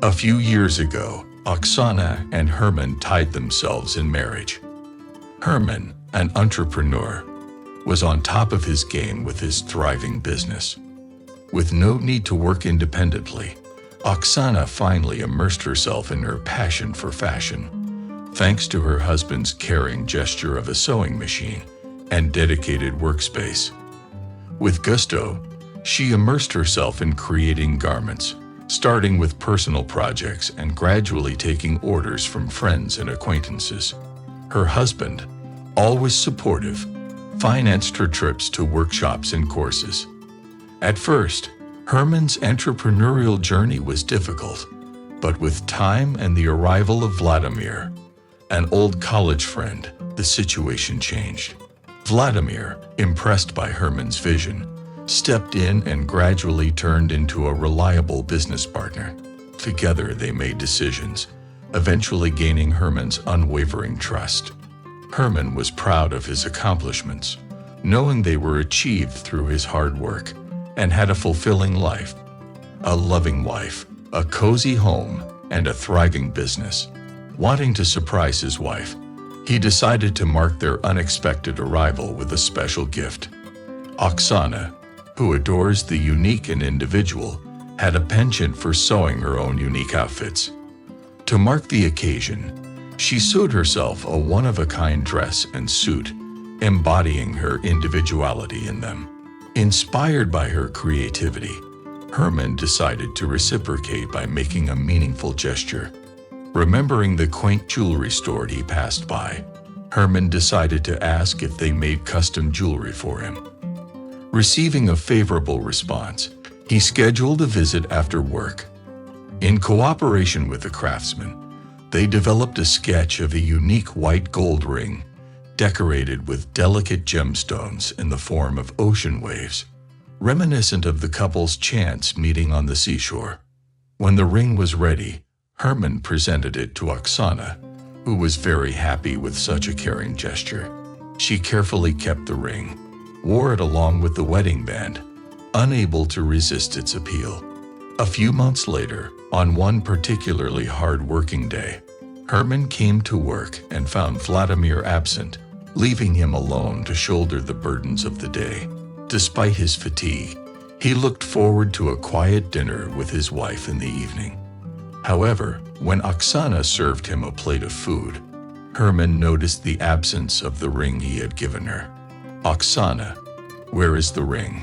A few years ago, Oksana and Herman tied themselves in marriage. Herman, an entrepreneur, was on top of his game with his thriving business. With no need to work independently, Oksana finally immersed herself in her passion for fashion, thanks to her husband's caring gesture of a sewing machine and dedicated workspace. With gusto, she immersed herself in creating garments, starting with personal projects and gradually taking orders from friends and acquaintances. Her husband, always supportive, financed her trips to workshops and courses. At first, Herman's entrepreneurial journey was difficult, but with time and the arrival of Vladimir, an old college friend, the situation changed. Vladimir, impressed by Herman's vision, stepped in and gradually turned into a reliable business partner. Together they made decisions, eventually gaining Herman's unwavering trust. Herman was proud of his accomplishments, knowing they were achieved through his hard work, and had a fulfilling life. A loving wife, a cozy home, and a thriving business. Wanting to surprise his wife, he decided to mark their unexpected arrival with a special gift. Oksana, who adores the unique and individual, had a penchant for sewing her own unique outfits. To mark the occasion, she sewed herself a one-of-a-kind dress and suit, embodying her individuality in them. Inspired by her creativity, Herman decided to reciprocate by making a meaningful gesture. Remembering the quaint jewelry store he passed by, Herman decided to ask if they made custom jewelry for him. Receiving a favorable response, he scheduled a visit after work. In cooperation with the craftsman, they developed a sketch of a unique white gold ring, decorated with delicate gemstones in the form of ocean waves, reminiscent of the couple's chance meeting on the seashore. When the ring was ready, Herman presented it to Oksana, who was very happy with such a caring gesture. She carefully kept the ring, wore it along with the wedding band, unable to resist its appeal. A few months later, on one particularly hard-working day, Herman came to work and found Vladimir absent, leaving him alone to shoulder the burdens of the day. Despite his fatigue, he looked forward to a quiet dinner with his wife in the evening. However, when Oksana served him a plate of food, Herman noticed the absence of the ring he had given her. "Oksana, where is the ring?"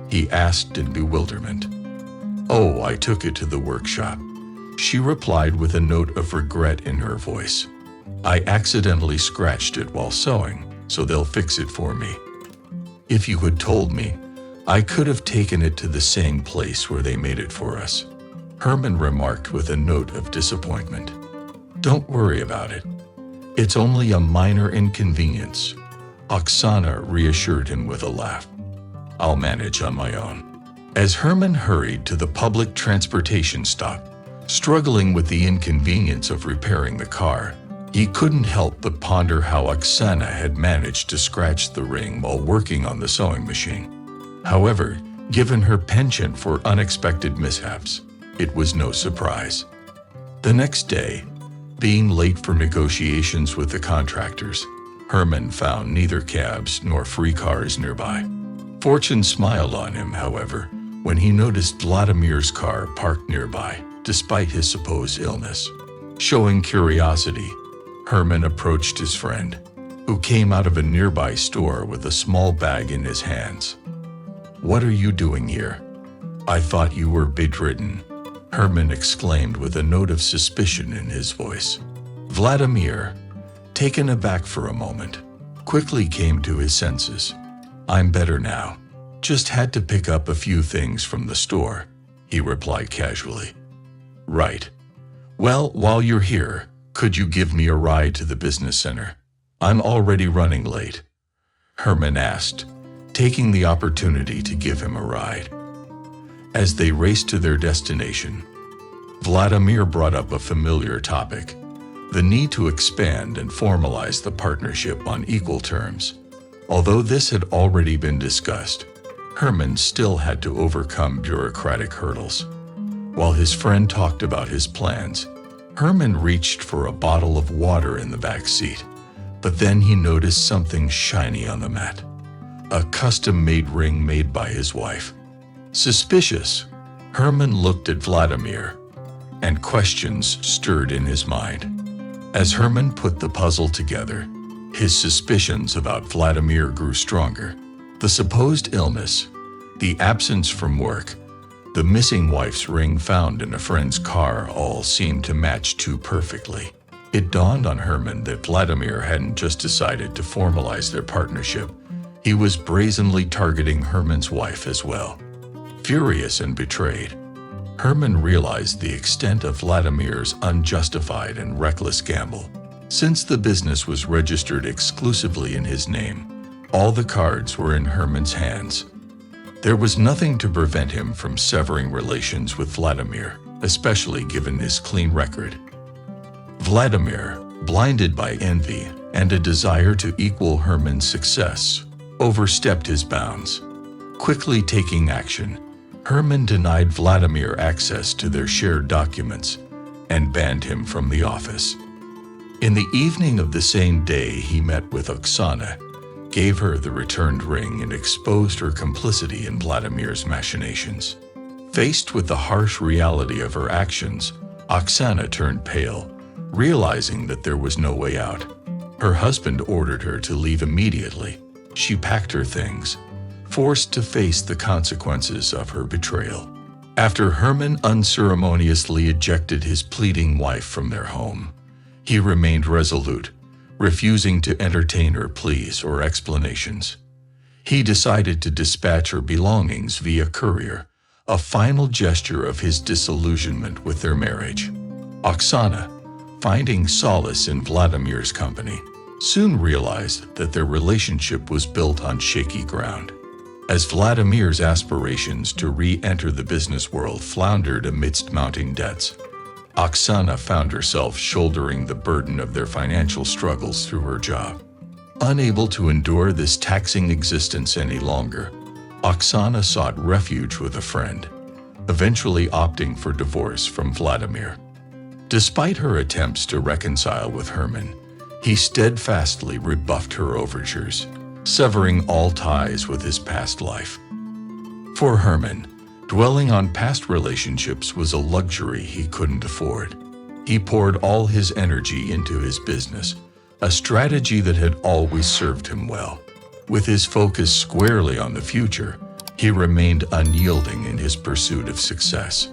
he asked in bewilderment. "Oh, I took it to the workshop," she replied with a note of regret in her voice. "I accidentally scratched it while sewing, so they'll fix it for me." "If you had told me, I could have taken it to the same place where they made it for us," Herman remarked with a note of disappointment. "Don't worry about it. It's only a minor inconvenience," Oksana reassured him with a laugh. "I'll manage on my own." As Herman hurried to the public transportation stop, struggling with the inconvenience of repairing the car, he couldn't help but ponder how Oksana had managed to scratch the ring while working on the sewing machine. However, given her penchant for unexpected mishaps, it was no surprise. The next day, being late for negotiations with the contractors, Herman found neither cabs nor free cars nearby. Fortune smiled on him, however, when he noticed Vladimir's car parked nearby, despite his supposed illness. Showing curiosity, Herman approached his friend, who came out of a nearby store with a small bag in his hands. "What are you doing here? I thought you were bedridden," Herman exclaimed with a note of suspicion in his voice. Vladimir, taken aback for a moment, quickly came to his senses. "I'm better now. Just had to pick up a few things from the store," he replied casually. "Right. Well, while you're here, could you give me a ride to the business center? I'm already running late," Herman asked, taking the opportunity to give him a ride. As they raced to their destination, Vladimir brought up a familiar topic: the need to expand and formalize the partnership on equal terms. Although this had already been discussed, Herman still had to overcome bureaucratic hurdles. While his friend talked about his plans, Herman reached for a bottle of water in the back seat, but then he noticed something shiny on the mat. A custom-made ring made by his wife. Suspicious, Herman looked at Vladimir, and questions stirred in his mind. As Herman put the puzzle together, his suspicions about Vladimir grew stronger. The supposed illness, the absence from work, the missing wife's ring found in a friend's car all seemed to match too perfectly. It dawned on Herman that Vladimir hadn't just decided to formalize their partnership. He was brazenly targeting Herman's wife as well. Furious and betrayed, Herman realized the extent of Vladimir's unjustified and reckless gamble. Since the business was registered exclusively in his name, all the cards were in Herman's hands. There was nothing to prevent him from severing relations with Vladimir, especially given his clean record. Vladimir, blinded by envy and a desire to equal Herman's success, overstepped his bounds. Quickly taking action, Herman denied Vladimir access to their shared documents and banned him from the office. In the evening of the same day, he met with Oksana, gave her the returned ring, and exposed her complicity in Vladimir's machinations. Faced with the harsh reality of her actions, Oksana turned pale, realizing that there was no way out. Her husband ordered her to leave immediately. She packed her things, forced to face the consequences of her betrayal. After Herman unceremoniously ejected his pleading wife from their home, he remained resolute, refusing to entertain her pleas or explanations. He decided to dispatch her belongings via courier, a final gesture of his disillusionment with their marriage. Oksana, finding solace in Vladimir's company, soon realized that their relationship was built on shaky ground. As Vladimir's aspirations to re-enter the business world floundered amidst mounting debts, Oksana found herself shouldering the burden of their financial struggles through her job. Unable to endure this taxing existence any longer, Oksana sought refuge with a friend, eventually opting for divorce from Vladimir. Despite her attempts to reconcile with Herman, he steadfastly rebuffed her overtures, severing all ties with his past life. For Herman, dwelling on past relationships was a luxury he couldn't afford. He poured all his energy into his business, a strategy that had always served him well. With his focus squarely on the future, he remained unyielding in his pursuit of success.